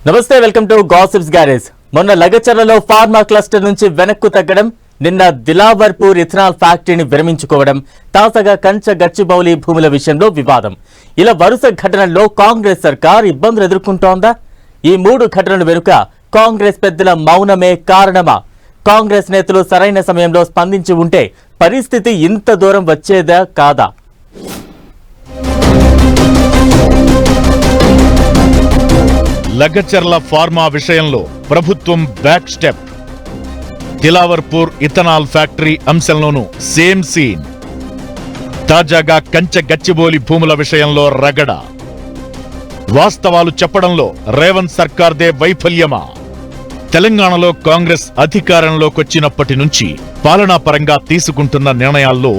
నమస్తే, welcome to gossips garage. మొన్న లగచర్లలో pharma cluster నుంచి వెనక్కు తగ్గడం, నిన్న దిలావర్పూర్ ఇథనాల్ ఫ్యాక్టరీని విరమించుకోవడం, తాజాగా కంచ గచ్చిబౌలి భూముల విషయంలో వివాదం. ఇలా వరుస ఘటనల్లో కాంగ్రెస్ సర్కార్ ఇబ్బందులు ఎదుర్కొంటోందా? ఈ మూడు ఘటనల వెనుక కాంగ్రెస్ పెద్దల మౌనమే కారణమా? కాంగ్రెస్ నేతలు సరైన సమయంలో స్పందించి ఉంటే పరిస్థితి ఇంత దూరం వచ్చేదా కాదా? లగచర్ల ఫార్మా విషయంలో ప్రభుత్వం back step. Dilawarpur ethanol factory అంశంలోనూ సేమ్ సీన్. తాజాగా కంచ గచ్చిబౌలి భూముల విషయంలో రగడ. వాస్తవాలు చెప్పడంలో రేవంత్ సర్కార్దే వైఫల్యమా? తెలంగాణలో కాంగ్రెస్ అధికారంలోకొచ్చినప్పటి నుంచి పాలనాపరంగా తీసుకుంటున్న నిర్ణయాల్లో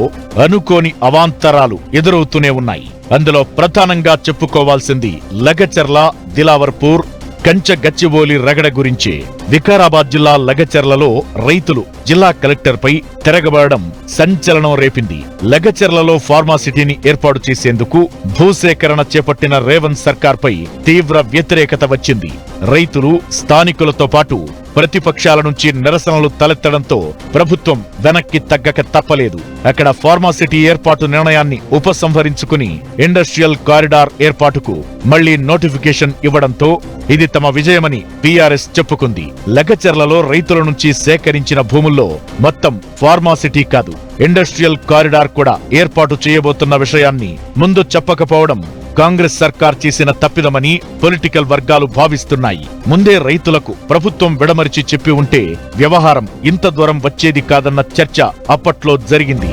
అనుకోని అవాంతరాలు ఎదురవుతూనే ఉన్నాయి. అందులో ప్రధానంగా చెప్పుకోవాల్సింది లగచర్ల, దిలావర్పూర్, కంచ గచ్చిబౌలి రగడ గురించే. వికారాబాద్ జిల్లా లగచర్లలో రైతులు జిల్లా కలెక్టర్పై తిరగబడడం సంచలనం రేపింది. లగచర్లలో ఫార్మాసిటీని ఏర్పాటు చేసేందుకు భూసేకరణ చేపట్టిన రేవంత్ సర్కార్పై తీవ్ర వ్యతిరేకత వచ్చింది. రైతులు, స్థానికులతో పాటు ప్రతిపక్షాల నుంచి నిరసనలు తలెత్తడంతో ప్రభుత్వం వెనక్కి తగ్గక తప్పలేదు. అక్కడ ఫార్మాసిటీ ఏర్పాటు నిర్ణయాన్ని ఉపసంహరించుకుని ఇండస్ట్రియల్ కారిడార్ ఏర్పాటుకు మళ్లీ నోటిఫికేషన్ ఇవ్వడంతో ఇది తమ విజయమని బీఆర్ఎస్ చెప్పుకుంది. లగచర్లలో రైతుల నుంచి సేకరించిన భూముల్లో మొత్తం ఫార్మాసిటీ కాదు, ఇండస్ట్రియల్ కారిడార్ కూడా ఏర్పాటు చేయబోతున్న విషయాన్ని ముందు చెప్పకపోవడం కాంగ్రెస్ సర్కార్ చేసిన తప్పిదమని పొలిటికల్ వర్గాలు భావిస్తున్నాయి. ముందే రైతులకు ప్రభుత్వం విడమరిచి చెప్పి ఉంటే వ్యవహారం ఇంత దూరం వచ్చేది కాదన్న చర్చ అప్పట్లో జరిగింది.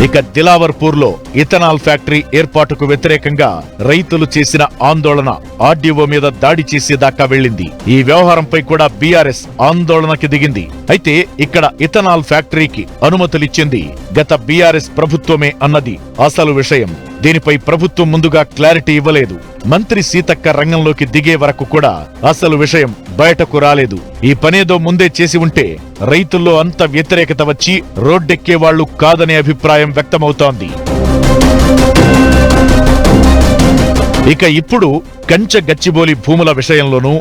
ఇక దిలావర్పూర్లో ఇథనాల్ ఫ్యాక్టరీ ఏర్పాటుకు వ్యతిరేకంగా రైతులు చేసిన ఆందోళన ఆర్డీఓ మీద దాడి చేసేదాకా వెళ్లింది. ఈ వ్యవహారంపై కూడా బీఆర్ఎస్ ఆందోళనకి దిగింది. అయితే ఇక్కడ ఇథనాల్ ఫ్యాక్టరీకి అనుమతులిచ్చింది గత బీఆర్ఎస్ ప్రభుత్వమే అన్నది అసలు విషయం. దీనిపై ప్రభుత్వం ముందుగా క్లారిటీ ఇవ్వలేదు. మంత్రి సీతక్క రంగంలోకి దిగే వరకు కూడా అసలు విషయం బయటకు రాలేదు. ఈ పనేదో ముందే చేసి ఉంటే రైతుల్లో అంత వ్యతిరేకత వచ్చి రోడ్డెక్కే వాళ్లు కాదనే అభిప్రాయం వ్యక్తమవుతోంది. ఇక ఇప్పుడు కంచ గచ్చిబౌలి భూముల విషయంలోనూ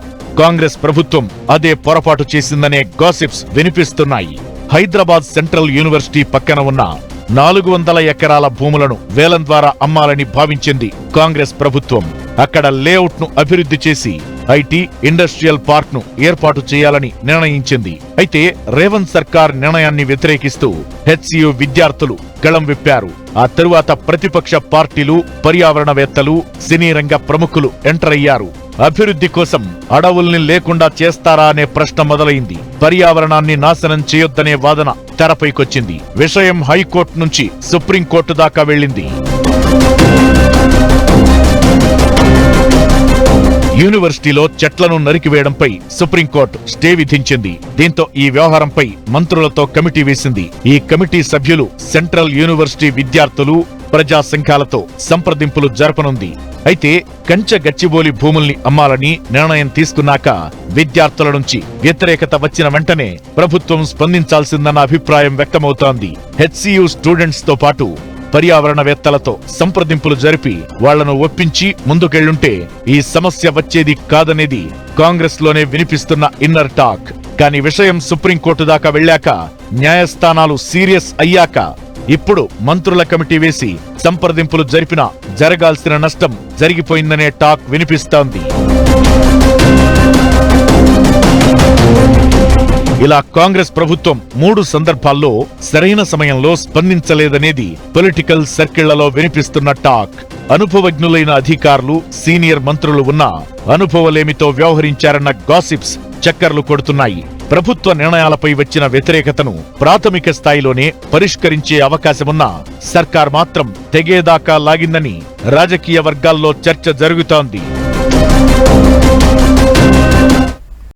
కాంగ్రెస్ ప్రభుత్వం అదే పొరపాటు చేసిందనే గాసిప్స్ వినిపిస్తున్నాయి. హైదరాబాద్ సెంట్రల్ యూనివర్సిటీ పక్కన ఉన్న 400 ఎకరాల భూములను వేలం ద్వారా అమ్మాలని భావించింది కాంగ్రెస్ ప్రభుత్వం. అక్కడ లేఅవుట్ ను అభివృద్ధి చేసి ఐటీ, ఇండస్ట్రియల్ పార్క్ ను ఏర్పాటు చేయాలని నిర్ణయించింది. అయితే రేవంత్ సర్కార్ నిర్ణయాన్ని వ్యతిరేకిస్తూ హెచ్సియు విద్యార్థులు గళం విప్పారు. ఆ తరువాత ప్రతిపక్ష పార్టీలు, పర్యావరణవేత్తలు, సినీ రంగ ప్రముఖులు ఎంటర్ అయ్యారు. అభివృద్ధి కోసం అడవుల్ని లేకుండా చేస్తారా అనే ప్రశ్న మొదలైంది. పర్యావరణాన్ని నాశనం చేయొద్దనే వాదన తెరపైకొచ్చింది. విషయం హైకోర్టు నుంచి సుప్రీంకోర్టు దాకా వెళ్లింది. యూనివర్సిటీలో చెట్లను నరికివేయడంపై సుప్రీంకోర్టు స్టే విధించింది. దీంతో ఈ వ్యవహారంపై మంత్రులతో కమిటీ వేసింది. ఈ కమిటీ సభ్యులు సెంట్రల్ యూనివర్సిటీ విద్యార్థులు, ప్రజా సంఘాలతో సంప్రదింపులు జరపనుంది. అయితే కంచ గచ్చిబౌలి భూముల్ని అమ్మాలని నిర్ణయం తీసుకున్నాక విద్యార్థుల నుంచి వ్యతిరేకత వచ్చిన వెంటనే ప్రభుత్వం స్పందించాల్సిందన్న అభిప్రాయం వ్యక్తమవుతోంది. హెచ్సియు స్టూడెంట్స్ తో పాటు పర్యావరణవేత్తలతో సంప్రదింపులు జరిపి వాళ్లను ఒప్పించి ముందుకెళ్లుంటే ఈ సమస్య వచ్చేది కాదనేది కాంగ్రెస్ లోనే వినిపిస్తున్న ఇన్నర్ టాక్. కానీ విషయం సుప్రీంకోర్టు దాకా వెళ్లాక, న్యాయస్థానాలు సీరియస్ అయ్యాక ఇప్పుడు మంత్రుల కమిటీ వేసి సంప్రదింపులు జరిపినా జరగాల్సిన నష్టం జరిగిపోయిందనే టాక్ వినిపిస్తోంది. ఇలా కాంగ్రెస్ ప్రభుత్వం 3 సందర్భాల్లో సరైన సమయంలో స్పందించలేదనేది పొలిటికల్ సర్కిళ్లలో వినిపిస్తున్న టాక్. అనుభవజ్ఞులైన అధికారులు, సీనియర్ మంత్రులు ఉన్నా అనుభవలేమితో వ్యవహరించారన్న గాసిప్స్ చక్కర్లు కొడుతున్నాయి. ప్రభుత్వ నిర్ణయాలపై వచ్చిన వ్యతిరేకతను ప్రాథమిక స్థాయిలోనే పరిష్కరించే అవకాశమున్నా సర్కార్ మాత్రం తెగేదాకా లాగిందని రాజకీయ వర్గాల్లో చర్చ జరుగుతోంది.